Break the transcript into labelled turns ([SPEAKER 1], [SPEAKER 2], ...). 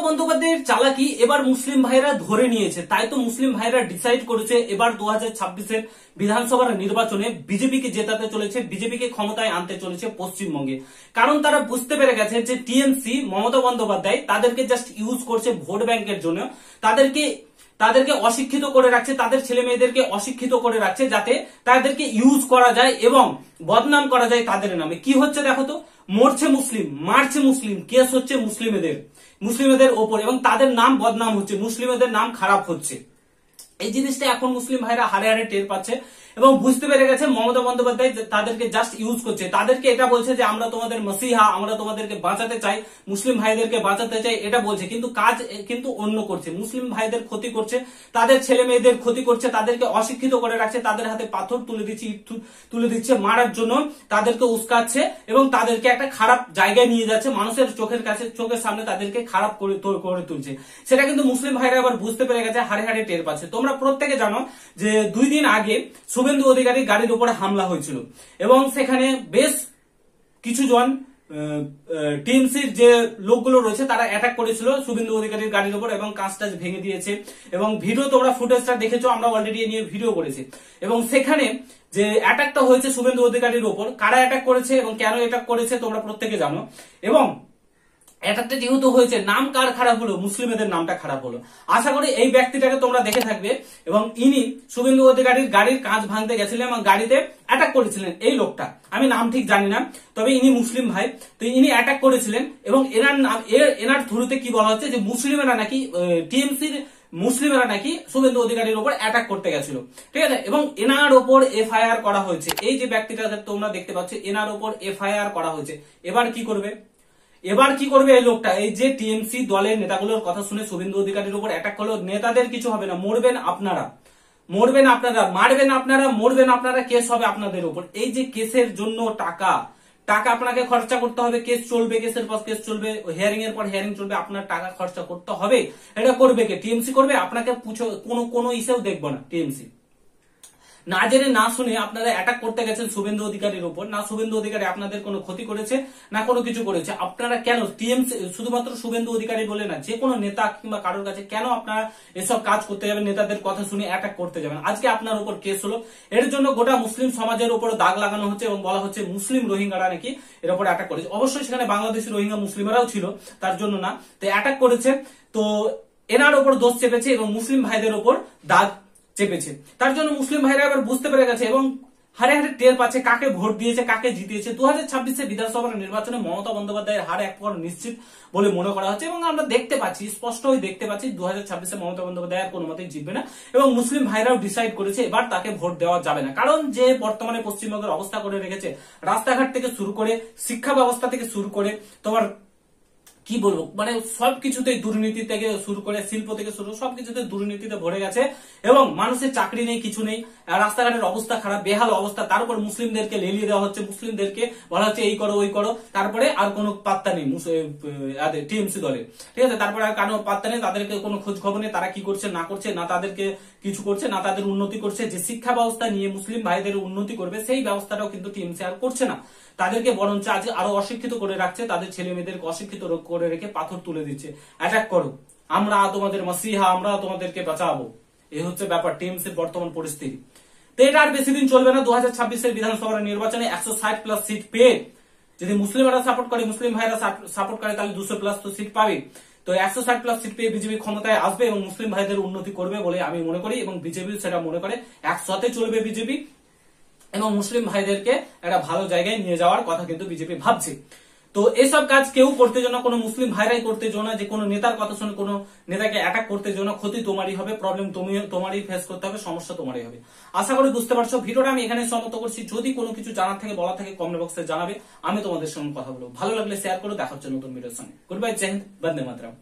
[SPEAKER 1] বন্দ্যোপাধ্যায়ের চালাকি এবার মুসলিম ভাইরা ধরে নিয়েছে, তাই তো মুসলিম ভাইরা ডিসাইড করেছে এবার 2026-এর বিধানসভার নির্বাচনে বিজেপিকে জেতাতে চলেছে, বিজেপিকে ক্ষমতায় আনতে চলেছে পশ্চিমবঙ্গে। কারণ তারা বুঝতে পেরে গেছে যে টিএমসি মমতা বন্দ্যোপাধ্যায় তাদেরকে জাস্ট ইউজ করছে ভোট ব্যাংকের জন্য, তাদেরকে অশিক্ষিত করে রাখছে, তাদের ছেলে মেয়েদেরকে অশিক্ষিত করে রাখছে, যাতে তাদেরকে ইউজ করা যায় এবং বদনাম করা যায় তাদের নামে। কি হচ্ছে দেখো তো, মরছে মুসলিম, মারছে মুসলিম, কেস হচ্ছে মুসলিমদের ওপর এবং তাদের নাম বদনাম হচ্ছে, মুসলিমদের নাম খারাপ হচ্ছে। এই জিনিসটা এখন মুসলিম ভাইরা হারে হারে টের পাচ্ছে এবং বুঝতে পেরে গেছে মমতা বন্দ্যোপাধ্যায় তাদেরকে জাস্ট ইউজ করছে। তাদেরকে এটা বলছে যে আমরা তোমাদের মসিহা, আমরা তোমাদেরকে বাঁচাতে চাই, মুসলিম ভাইদেরকে বাঁচাতে চাই, এটা বলছে, কিন্তু কাজ কিন্তু অন্য করছে। মুসলিম ভাইদের ক্ষতি করছে, তাদের ছেলে মেয়েদের ক্ষতি করছে, তাদেরকে অশিক্ষিত করে রাখছে, তাদের হাতে পাথর তুলে দিচ্ছে মারার জন্য, তাদেরকে উস্কাচ্ছে এবং তাদেরকে একটা খারাপ জায়গায় নিয়ে যাচ্ছে, মানুষের চোখের সামনে তাদেরকে খারাপ করে তুলছে। সেটা কিন্তু মুসলিম ভাইরা আবার বুঝতে পেরে গেছে, হারে হারে টের পাচ্ছে। তোমরা প্রত্যেকে জানো যে 2 দিন আগে শুভেন্দু অধিকারী গাড়ির উপরে হামলা হয়েছিল এবং সেখানে বেশ কিছুজন টিএমসির যে লোকগুলো রয়েছে তারা অ্যাটাক করেছিল শুভেন্দু অধিকারীর গাড়ির উপর এবং কাঁচটা ভেঙে দিয়েছে এবং ভিডিও তোমরা ফুটেজটা দেখেছো, আমরা অলরেডি নিয়ে ভিডিও করেছি। এবং সেখানে যে অ্যাটাকটা হয়েছে শুভেন্দু অধিকারীর উপর, কারা অ্যাটাক করেছে এবং কেন অ্যাটাক করেছে তোমরা প্রত্যেকে জানো। এবং অ্যাটাকটা যেহেতু হয়েছে, নাম কার খারাপ হলো? মুসলিমদের নামটা খারাপ হলো। আশা করি এই ব্যক্তিটাকে তোমরা দেখে থাকবে এবং ইনি শুভেন্দু অধিকারীর গাড়ির কাঁচ ভাঙতে গেছিলেন এবং গাড়িতে অ্যাটাক করেছিলেন। এই লোকটা আমি নাম ঠিক জানি না, তবে ইনি মুসলিম ভাই, তো ইনি অ্যাটাক করেছিলেন এবং এনার থ্রুতে কি বলা হচ্ছে যে মুসলিমেরা নাকি টিএমসির মুসলিমেরা নাকি শুভেন্দু অধিকারীর উপর অ্যাটাক করতে গেছিল, ঠিক আছে। এবং এনার ওপর এফআইআর করা হয়েছে। এই যে ব্যক্তিটা তোমরা দেখতে পাচ্ছ, এনার ওপর এফআইআর করা হয়েছে। এবার কি করবে এই লোকটা? এই যে টিএমসি দলের নেতাগুলোর কথা শুনে শুভেন্দু অধিকারীর উপর অ্যাটাক করলো, নেতাদের কিছু হবে না, মরবেন আপনারা, মারবেন আপনারা, কেস হবে আপনাদের উপর। এই যে কেসের জন্য টাকা আপনাকে খরচা করতে হবে, কেস চলবে, কেসের পর কেস চলবে, হিয়ারিং এর পর হিয়ারিং চলবে, আপনার টাকা খরচা করতে হবে। এটা করবে কে? টিএমসি করবে। আপনাকে কোনো ইস্যু দেখবো না টিএমসি। না জেনে না শুনে আপনারা অ্যাটাক করতে গেছেন শুভেন্দু অধিকারীর উপর, না শুভেন্দু অধিকারী আপনাদের কোনো ক্ষতি করেছে না কোনো কিছু করেছে। আপনারা কেন টিএমসি, শুধুমাত্র শুভেন্দু অধিকারী বলে না, যে কোনো নেতা কিংবা কারোর কাছে কেন আপনারা এসব কাজ করতে যাবেন, নেতাদের কথা শুনে অ্যাটাক করতে যাবেন? আজকে আপনার উপর কেস হলো, এর জন্য গোটা মুসলিম সমাজের উপর দাগ লাগানো হচ্ছে এবং বলা হচ্ছে মুসলিম রোহিঙ্গারা নাকি এর উপর অ্যাটাক করেছে। অবশ্যই সেখানে বাংলাদেশি রোহিঙ্গা মুসলিমরাও ছিল, তার জন্য না, তো অ্যাটাক করেছে, তো এনার উপর দোষ চেপেছে এবং মুসলিম ভাইদের উপর দাগ চেপেছে। তার জন্য মুসলিম ভাইরা এবার বুঝতে পেরে গেছে এবং হারে হারে টের পাচ্ছে কাকে ভোট দিয়েছে, কাকে জিতিয়েছে। 2026-এ বিধানসভার নির্বাচনে মমতা বন্দ্যোপাধ্যায়ের হার এক প্রকার নিশ্চিত বলে মনে করা হচ্ছে এবং আমরা দেখতে পাচ্ছি, স্পষ্টই দেখতে পাচ্ছি 2026-এ মমতা বন্দ্যোপাধ্যায় আর কোনো মতেই জিতবে না এবং মুসলিম ভাইরাও ডিসাইড করেছে এবার তাকে ভোট দেওয়া যাবে না। কারণ যে বর্তমানে পশ্চিমবঙ্গের অবস্থা করে রেখেছে, রাস্তাঘাট থেকে শুরু করে শিক্ষা ব্যবস্থা থেকে শুরু করে তোমার কি বলবো, মানে সবকিছুতে দুর্নীতি থেকে শুরু করে শিল্প থেকে শুরু সবকিছুতে দুর্নীতিতে ভরে গেছে এবং মানুষের চাকরি নেই, কিছু নেই, রাস্তাঘাটের অবস্থা খারাপ, বেহাল অবস্থা। তার উপর মুসলিমদেরকে লেলিয়ে দেওয়া হচ্ছে, মুসলিমদেরকে বলা হচ্ছে এই করো ওই করো, তারপরে আর কোনো পাত্তা নেই টিএমসি দলের, ঠিক আছে। তারপরে আর কারো পাত্তা নেই, তাদেরকে কোনো খোঁজ খবর নেই, তারা কি করছে না করছে, না তাদেরকে কিছু করছে, না তাদের উন্নতি করছে। যে শিক্ষা ব্যবস্থা নিয়ে মুসলিম ভাইদের উন্নতি করবে সেই ব্যবস্থাটাও কিন্তু টিএমসি আর করছে না, তাদেরকে বরঞ্চ আজ আরো অশিক্ষিত করে রাখছে, তাদের ছেলে মেয়েদেরকে অশিক্ষিত করে রেখে পাথর তুলে দিচ্ছে, অ্যাটাক করো, আমরা তোমাদের মসিহা, আমরা তোমাদেরকে বাঁচাবো। এই হচ্ছে ব্যাপার টিএমসির বর্তমান পরিস্থিতি। তো এটা আর বেশি দিন চলবে না। 2026-এর বিধানসভার নির্বাচনে 160+ সিট পেয়ে যদি মুসলিমরা সাপোর্ট করে, মুসলিম ভাইরা সাপোর্ট করে, তাহলে 200+ তো সিট পাবে। তো 160+ সিট পেয়ে বিজেপি ক্ষমতায় আসবে এবং মুসলিম ভাইদের উন্নতি করবে বলে আমি মনে করি এবং বিজেপি সেটা মনে করে। একসাথে চলবে বিজেপি এবং মুসলিম ভাইদেরকে একটা ভালো জায়গায় নিয়ে যাওয়ার কথা কিন্তু বিজেপি ভাবছে। তো এসব কাজ কেউ করতে যেও না, কোনো মুসলিম ভাইরাই করতে যেও না, যে কোনো নেতার কথা শুনে কোনো নেতাকে অ্যাটাক করতে যেও না। ক্ষতি তোমারই হবে, প্রবলেম তোমারই ফেস করতে হবে, সমস্যা তোমারই হবে। আশা করি বুঝতে পারছো। ভিডিওটা আমি এখানে সমাপ্ত করছি। যদি কোনো কিছু জানার থাকে, বলার থাকে, কমেন্ট বক্সে জানাবে, আমি তোমাদের সঙ্গে কথা বলবো। ভালো লাগলে শেয়ার করো। দেখা হচ্ছে নতুন ভিডিওর সঙ্গে। গুড বাই, জয় হিন্দ, বন্দে মাতরম।